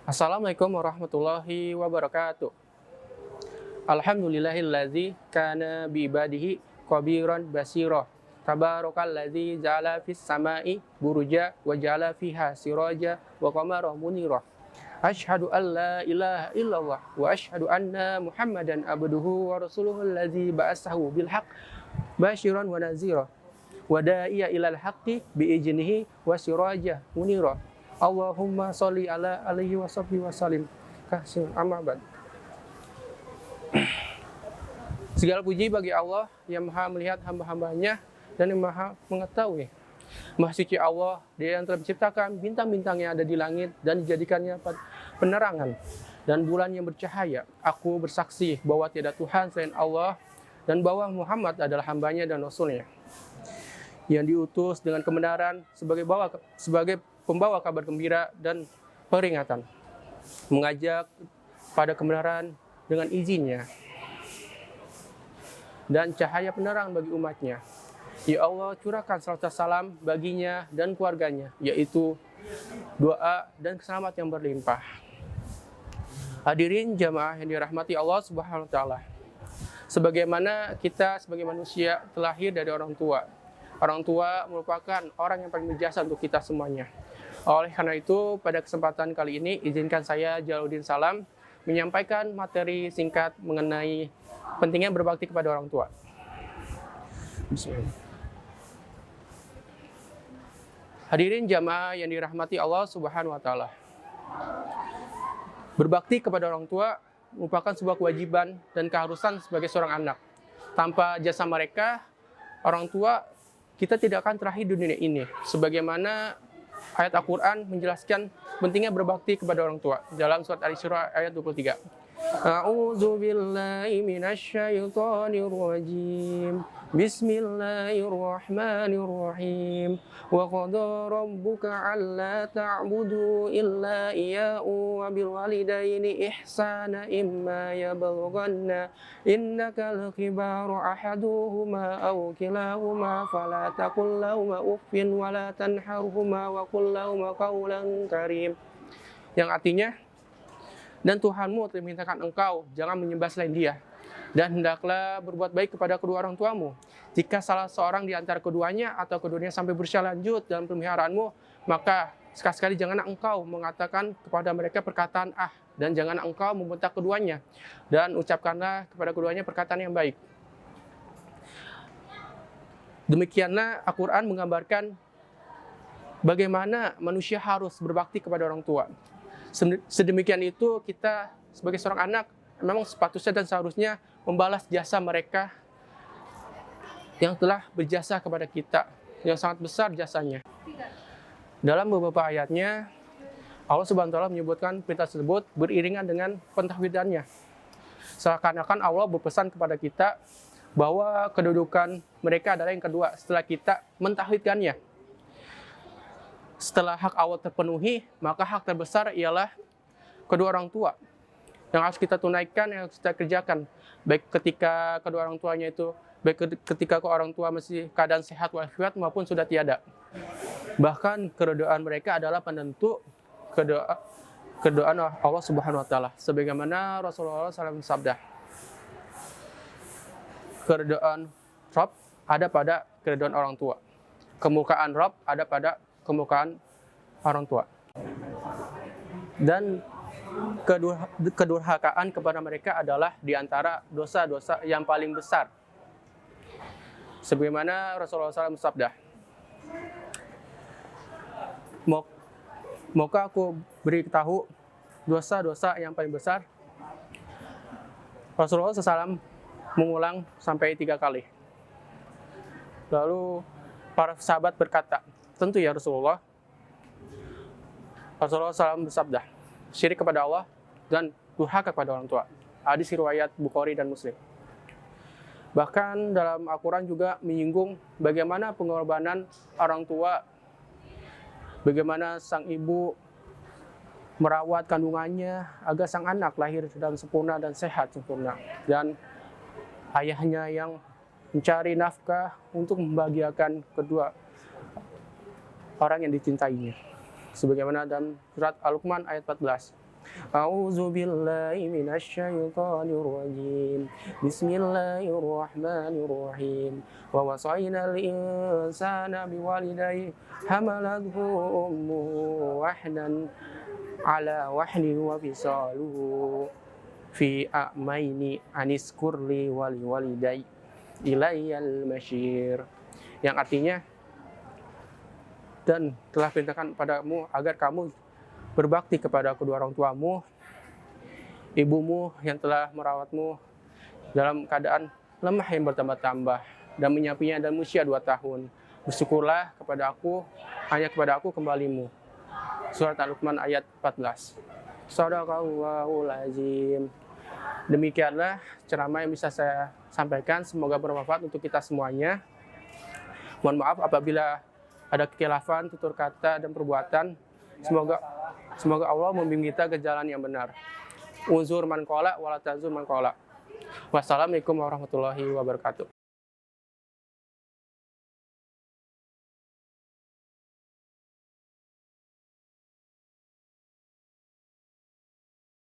Assalamualaikum warahmatullahi wabarakatuh. Alhamdulillahilladzi kana bi ibadihi khabiran basira. Tabarakalladzi ja'ala fis sama'i buruja wa ja'ala fiha siraja wa qamara munira. Asyhadu an la ilaha illallah wa asyhadu anna Muhammadan abduhu wa rasuluhu alladzi ba'atsahu bil haqq basyiran wa nazira. Wa da'iya ilal haqqi bi ijnihi wa siraja munira. Allahumma sholli ala alihi wa sahbihi wa salim. Kasih amma ba'd. Segala puji bagi Allah yang maha melihat hamba-hambanya dan yang maha mengetahui. Maha suci Allah, Dia yang telah menciptakan bintang-bintang yang ada di langit dan dijadikannya penerangan dan bulan yang bercahaya. Aku bersaksi bahwa tiada Tuhan selain Allah dan bahwa Muhammad adalah hambanya dan rasulnya yang diutus dengan kebenaran sebagai pembawa kabar gembira dan peringatan, mengajak pada kebenaran dengan izinnya dan cahaya penerang bagi umatnya. Ya Allah, curahkan salawat salam baginya dan keluarganya, yaitu doa dan selamat yang berlimpah. Hadirin jamaah yang dirahmati Allah Subhanahu wa taala. Sebagaimana kita sebagai manusia terlahir dari orang tua. Orang tua merupakan orang yang paling berjasa untuk kita semuanya. Oleh karena itu, pada kesempatan kali ini, izinkan saya, Jalaluddin Salam, menyampaikan materi singkat mengenai pentingnya berbakti kepada orang tua. Bismillah. Hadirin jamaah yang dirahmati Allah Subhanahu wa taala. Berbakti kepada orang tua merupakan sebuah kewajiban dan keharusan sebagai seorang anak. Tanpa jasa mereka, orang tua kita tidak akan terakhir di dunia ini. Sebagaimana ayat Al-Quran menjelaskan pentingnya berbakti kepada orang tua dalam surat Al-Isra ayat 23. A'udzu billahi minasyaitonir rajim. Bismillahirrahmanirrahim. Wa qada rabbuka alla ta'budu illa iyyahu wa bil walidaini ihsana imma yablughanna innakal kibaru ahaduhuma aw kilahuma fala taqul lahumā uffin wa la tanharhumā wa qul lahumā qawlan karim. Yang artinya, dan Tuhanmu telah memerintahkan engkau jangan menyembah selain Dia, dan hendaklah berbuat baik kepada kedua orang tuamu. Jika salah seorang di antara keduanya atau keduanya sampai berusia lanjut dalam pemeliharaanmu, maka sekali-sekali janganlah engkau mengatakan kepada mereka perkataan dan jangan engkau membentak keduanya, dan ucapkanlah kepada keduanya perkataan yang baik. Demikianlah Al-Quran menggambarkan bagaimana manusia harus berbakti kepada orang tua. Sedemikian itu kita sebagai seorang anak memang sepatutnya dan seharusnya membalas jasa mereka yang telah berjasa kepada kita, yang sangat besar jasanya. Dalam beberapa ayatnya, Allah Subhanahu wa taala menyebutkan perintah tersebut beriringan dengan pentauhidannya. Seakan-akan Allah berpesan kepada kita bahwa kedudukan mereka adalah yang kedua setelah kita mentauhidkannya. Setelah hak Allah terpenuhi, maka hak terbesar ialah kedua orang tua yang harus kita tunaikan, yang harus kita kerjakan, baik ketika kedua orang tuanya itu, baik ketika orang tua masih keadaan sehat walafiat maupun sudah tiada. Bahkan keridhaan mereka adalah penentu keridhaan Allah Subhanahu wa taala. Sebagaimana Rasulullah SAW sabda, keridhaan Rabb ada pada keridhaan orang tua. Kemukaan Rabb ada pada kemukaan orang tua. Dan kedurhakaan kepada mereka adalah di antara dosa-dosa yang paling besar. Sebagaimana Rasulullah SAW bersabda, "Maukah aku beritahu dosa-dosa yang paling besar?" Rasulullah SAW mengulang sampai 3 kali. Lalu para sahabat berkata, "Tentu ya Rasulullah." Rasulullah SAW bersabda, syirik kepada Allah dan durhaka kepada orang tua. Hadis riwayat Bukhari dan Muslim. Bahkan dalam Al-Quran juga menyinggung bagaimana pengorbanan orang tua, bagaimana sang ibu merawat kandungannya agar sang anak lahir dalam sempurna dan sehat sempurna, dan ayahnya yang mencari nafkah untuk membahagiakan kedua orang yang dicintainya. Sebagaimana dalam surat Al-Luqman ayat 14. A'udzu billahi minasyaitonir rajim. Bismillahirrahmanirrahim. Wa wasainal insana biwalidayhi hamalathu ummuhu wahnan ala wahnin wa fisaluhu fi a'maini aniskurli wali walidai ilayyal masyir, yang artinya, dan telah perintahkan padamu agar kamu berbakti kepada kedua orang tuamu, ibumu yang telah merawatmu dalam keadaan lemah yang bertambah-tambah dan menyapinya dalam usia 2 tahun. Bersyukurlah kepada aku, hanya kepada aku kembalimu. Surat Al-Luqman ayat 14. Shadaqallahul azim. Demikianlah ceramah yang bisa saya sampaikan. Semoga bermanfaat untuk kita semuanya. Mohon maaf apabila ada kekhilafan tutur kata dan perbuatan. Semoga Allah membimbing kita ke jalan yang benar. Unzur man qala wala tazur man qala. Wassalamualaikum warahmatullahi wabarakatuh.